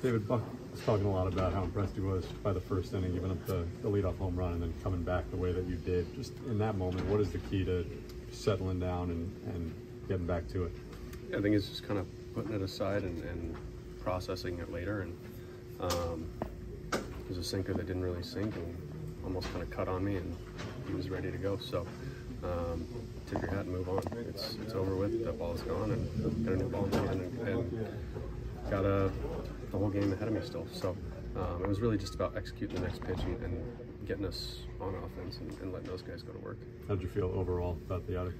David, Buck was talking a lot about how impressed he was by the first inning, giving up the leadoff home run and then coming back the way that you did. Just in that moment, what is the key to settling down and getting back to it? Yeah, I think it's just kind of putting it aside and processing it later. And there's a sinker that didn't really sink and almost kind of cut on me, and he was ready to go. So tip your hat and move on. It's over with. That ball's gone, and got a new ball in the hand, and got the whole game ahead of me still. So it was really just about executing the next pitch and getting us on offense and letting those guys go to work. How did you feel overall about the outing?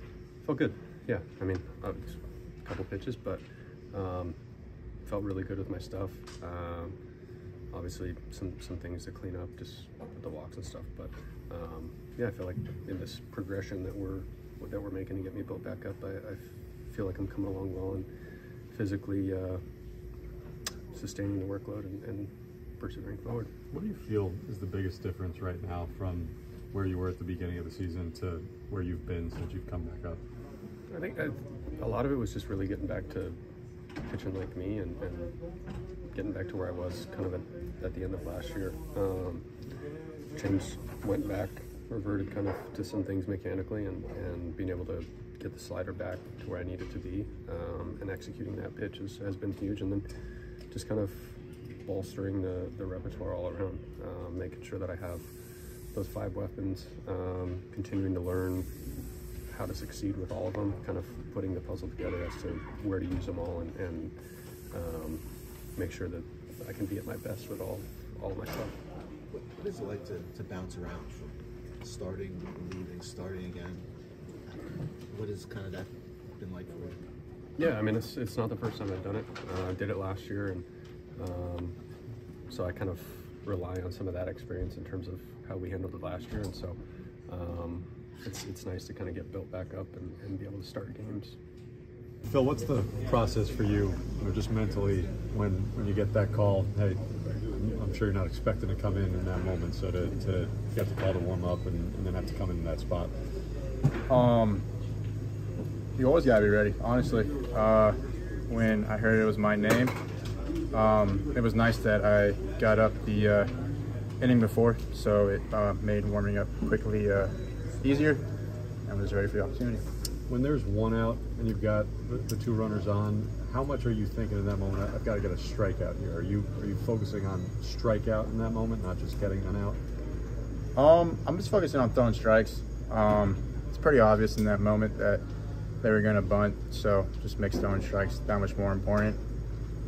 Felt good. Yeah, I mean, a couple pitches, but felt really good with my stuff. Obviously, some things to clean up, just with the walks and stuff. But yeah, I feel like in this progression that we're making to get me built back up, I feel like I'm coming along well and physically sustaining the workload and persevering forward. What do you feel is the biggest difference right now from where you were at the beginning of the season to where you've been since you've come back up? I think a lot of it was just really getting back to pitching like me and getting back to where I was kind of at the end of last year. James went back, reverted kind of to some things mechanically, and being able to get the slider back to where I need it to be, and executing that pitch has been huge. And then just kind of bolstering the repertoire all around, making sure that I have those 5 weapons, continuing to learn how to succeed with all of them, kind of putting the puzzle together as to where to use them all, and make sure that I can be at my best with all of my stuff. What is it like to bounce around from starting, leaving, starting again? What has kind of that been like for you? Yeah, I mean, it's not the first time I've done it. I did it last year, and so I kind of rely on some of that experience in terms of how we handled it last year, and so it's nice to kind of get built back up and be able to start games. Phil, what's the process for you, just mentally, when you get that call? Hey, I'm sure you're not expecting to come in that moment, so to get the call to warm up and then have to come in that spot. You always gotta be ready, honestly. When I heard it was my name, it was nice that I got up the inning before, so it made warming up quickly easier, and was ready for the opportunity. When there's one out and you've got the 2 runners on, how much are you thinking in that moment? I've got to get a strikeout here. Are you focusing on strikeout in that moment, not just getting an out? I'm just focusing on throwing strikes. It's pretty obvious in that moment that they were going to bunt, so just makes throwing strikes that much more important.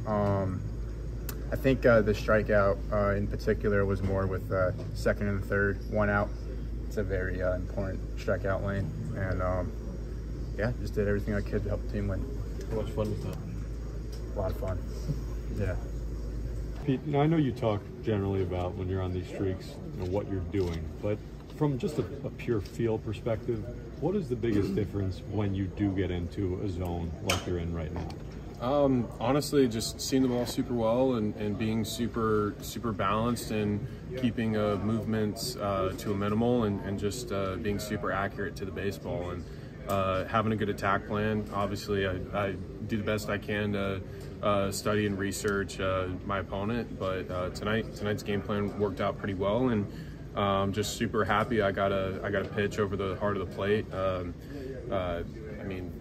I think the strikeout in particular was more with second and third, 1 out. It's a very important strikeout lane, and yeah, just did everything I could to help the team win. How much fun was that? A lot of fun. Yeah. Pete, now I know you talk generally about when you're on these streaks, what you're doing, but from just a pure feel perspective, what is the biggest difference when you do get into a zone like you're in right now? Honestly, just seeing the ball super well and being super balanced and keeping movements to a minimal and just being super accurate to the baseball and having a good attack plan. Obviously, I do the best I can to study and research my opponent, but tonight's game plan worked out pretty well, and just super happy I got a pitch over the heart of the plate. I mean,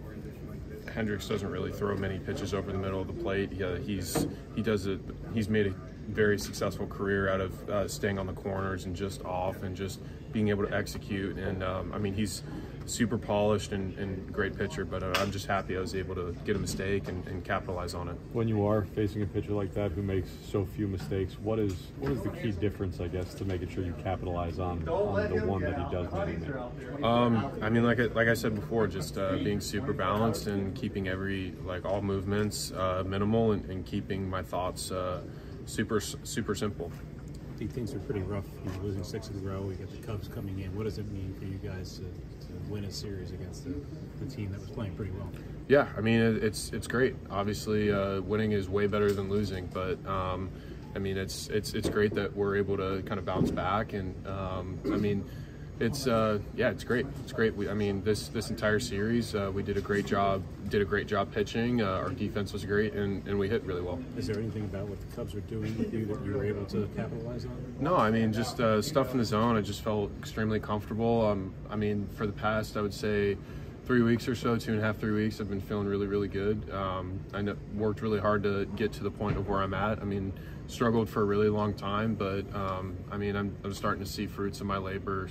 Hendricks doesn't really throw many pitches over the middle of the plate. He's made a very successful career out of staying on the corners and just off and just being able to execute. And I mean, he's super polished and great pitcher, but I'm just happy I was able to get a mistake and capitalize on it. When you are facing a pitcher like that who makes so few mistakes, what is the key difference, I guess, to making sure you capitalize on the one that he does make? I mean, like I said before, just being super balanced and keeping all movements minimal and keeping my thoughts super simple. I think things are pretty rough. You're losing 6 in a row. We got the Cubs coming in. What does it mean for you guys to win a series against the team that was playing pretty well? Yeah, I mean, it's great. Obviously, winning is way better than losing, but I mean, it's great that we're able to kind of bounce back. And I mean, Yeah, it's great. It's great. I mean, this entire series, we did a great job. Did a great job pitching. Our defense was great, and we hit really well. Is there anything about what the Cubs are doing with you that you were able to capitalize on? No, I mean, just stuff in the zone. I just felt extremely comfortable. I mean, for the past, I would say, 3 weeks or so, 2.5, 3 weeks, I've been feeling really, really good. I worked really hard to get to the point of where I'm at. I mean, struggled for a really long time, but I mean, I'm starting to see fruits of my labor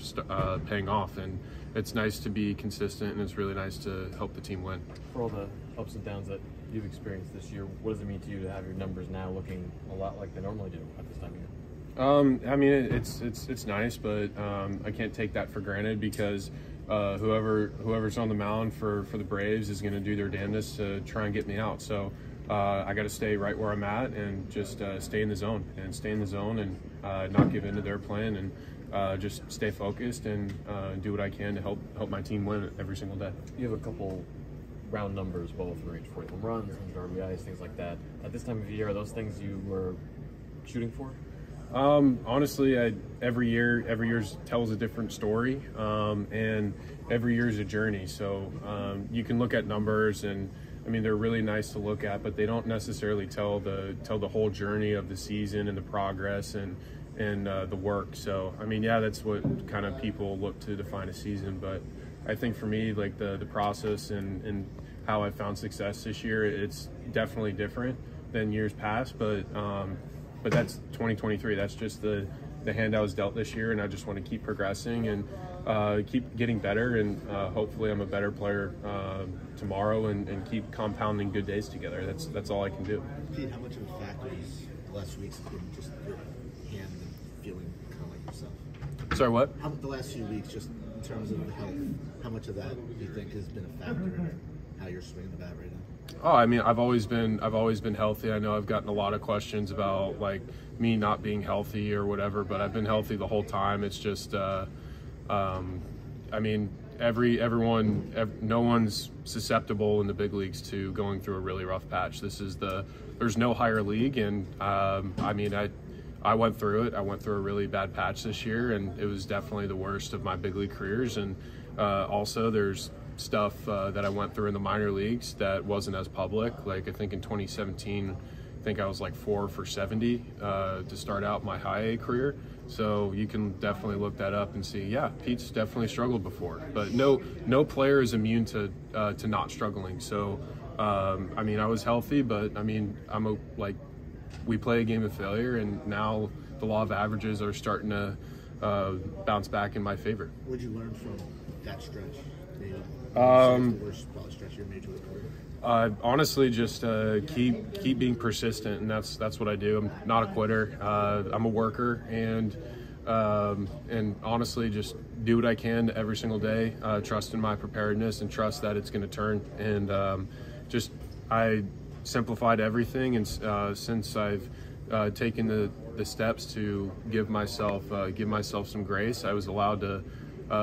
paying off, and it's nice to be consistent, and it's really nice to help the team win. For all the ups and downs that you've experienced this year, what does it mean to you to have your numbers now looking a lot like they normally do at this time of year? I mean, it's nice, but I can't take that for granted because whoever's on the mound for the Braves is going to do their damnedest to try and get me out. So I got to stay right where I'm at and just stay in the zone and not give in to their plan and just stay focused and do what I can to help my team win every single day. You have a couple round numbers well within range, 40 home runs, 100 RBIs, things like that. At this time of year, are those things you were shooting for? Honestly, every year tells a different story, and every year is a journey. So you can look at numbers, and I mean they're really nice to look at, but they don't necessarily tell the whole journey of the season and the progress and the work. So I mean, yeah, that's what kind of people look to define a season. But I think for me, like the process and how I found success this year, it's definitely different than years past. But that's 2023. That's just the hand I was dealt this year, and I just want to keep progressing and keep getting better, and hopefully I'm a better player tomorrow and keep compounding good days together. That's all I can do. Pete, how much of a factor is the last weeks been just your hand and feeling kind of like yourself? Sorry, what? How the last few weeks, just in terms of health, how much of that do you think has been a factor in how you're swinging the bat right now? Oh, I mean, I've always been healthy. I know I've gotten a lot of questions about like me not being healthy or whatever, but I've been healthy the whole time. It's just, I mean, no one's susceptible in the big leagues to going through a really rough patch. There's no higher league, and I mean, I went through it. I went through a really bad patch this year, and it was definitely the worst of my big league careers. And also, there's stuff that I went through in the minor leagues that wasn't as public. Like I think in 2017, I think I was like 4 for 70 to start out my high A career. So you can definitely look that up and see, yeah, Pete's definitely struggled before. But no player is immune to not struggling. So I mean, I was healthy, but I mean, we play a game of failure, and now the law of averages are starting to bounce back in my favor. What did you learn from that stretch? The worst stretch of your major league career? Honestly, just keep being persistent, and that's what I do. I'm not a quitter. I'm a worker, and honestly, just do what I can every single day. Trust in my preparedness and trust that it's going to turn. And I simplified everything, and since I've taken the steps to give myself some grace, I was allowed to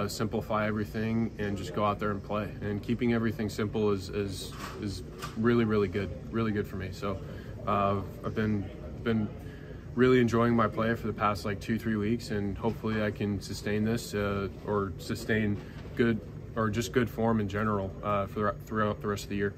simplify everything and just go out there and play. And keeping everything simple is really, really good for me. So I've been really enjoying my play for the past like 2-3 weeks, and hopefully I can sustain this or sustain good form in general throughout the rest of the year.